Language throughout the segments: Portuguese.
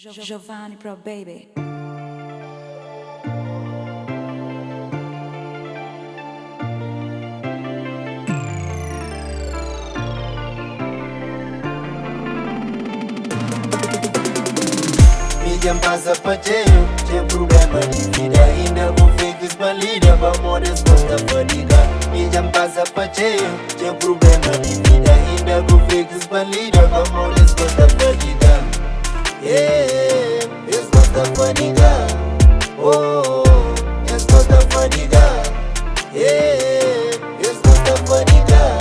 Giovanni Pro Baby. Mídia passa para cheio, tem problema de vida. Ainda com fakes valida, vamos resposta fadiga. Mídia passa para cheio, tem problema de vida. Ainda com fakes valida, vamos resposta fadiga. Yeah, resposta fadiga. Oh, resposta fadiga. Yeah, resposta fadiga.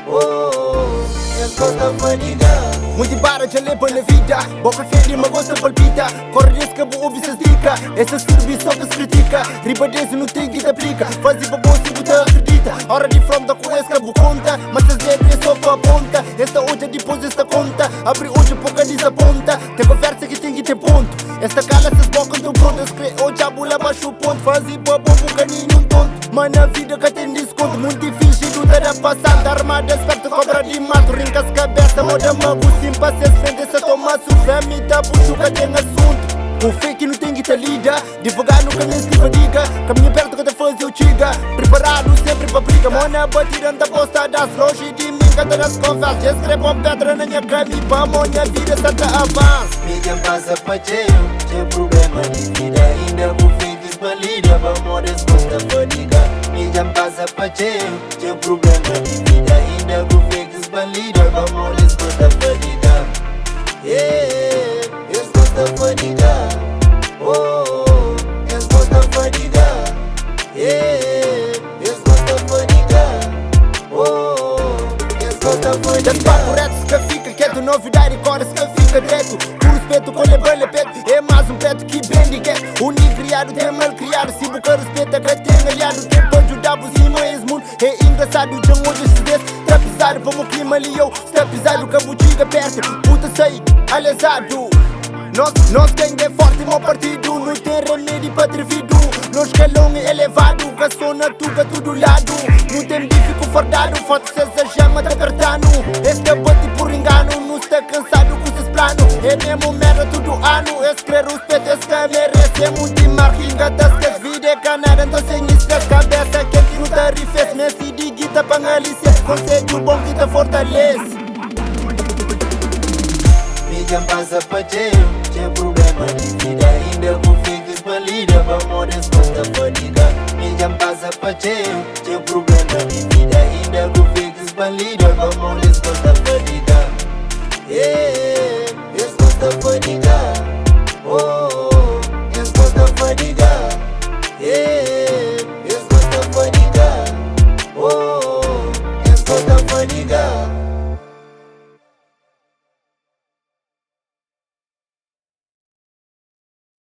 Oh, resposta fadiga. Muito bara já leva na vida, boca feia mas gosta palpita. Corre risco, vou ouvir se dica. Essa serviço só que se critica. Ribadeza não tem que te aplica. Fazem para bom se você acredita. Hora de front da coesca, vou conta. Mas as debres é só para a ponta. Esta hoje depois esta conta. Abre hoje pouca desaponta. Tem conversa que tem que ter ponto. Esta cala se esboca do pronto. Escreve hoje a bula baixo o ponto. Fazem para bom bocaninho um tonto. Mas na vida que tem desconto. Muito difícil do dar a passada. Armada esperta cobra de mato. Rinca as cabeça, moda mago. Paciência frente essa toma sufame da buchuca tem assunto. O fake não tem que te lida. Devagar no caminho se fadiga. Caminho perto que te faz eu chiga. Preparado sempre pra briga. Mona batida anda postadas. Longe de mim cada das conversas. Escrevo pedra na minha caminho. Pra minha vida só tá avança. Mídia passa para cheio, tem problema de vida. Ainda com fakes valida, vamos resposta fadiga. Mídia passa para cheio, tem problema de vida. Ainda com fakes valida, vamos resposta fadiga. Yeah, resposta fadiga. Oh, resposta fadiga. Yeah, resposta fadiga. Oh, resposta fadiga. Das papo reto que fica quieto. Novidade cores que fica direto. Com respeito com lebele peto. É mais um peto que vende quieto. O ninho criado tem mal criado. Se buscar respeito é que tem aliado. Tempo para ajudar por cima esse mundo. É engraçado, já hoje se desse. Tá pisado, vamos clima ali eu. Está pisado, que a botiga perto. Puta sei, alesado. Nós quem é forte, meu partido. Não tem remédio para atrevido. Nós escalão é elevado. Caçona tuga tudo lado. Não tem bife com fardado. Foto se essa chama tá apertando. Este é bate por engano. Não está cansado com esses planos. É mesmo merda todo ano. Esse quer respeito, esse que merece. É muito marquinha das que as vidas é canada. Então sem isso das cabeça. Quem não tá rifes. Messi de guita pra analisar. Conselho bom que te fortalece. Mídia passa para cheio, tem problema de vida. Ainda com fakes valida, vamos resposta fadiga. Mídia passa para cheio, tem problema de vida. Ainda com fakes valida, vamos resposta fadiga. Yeah.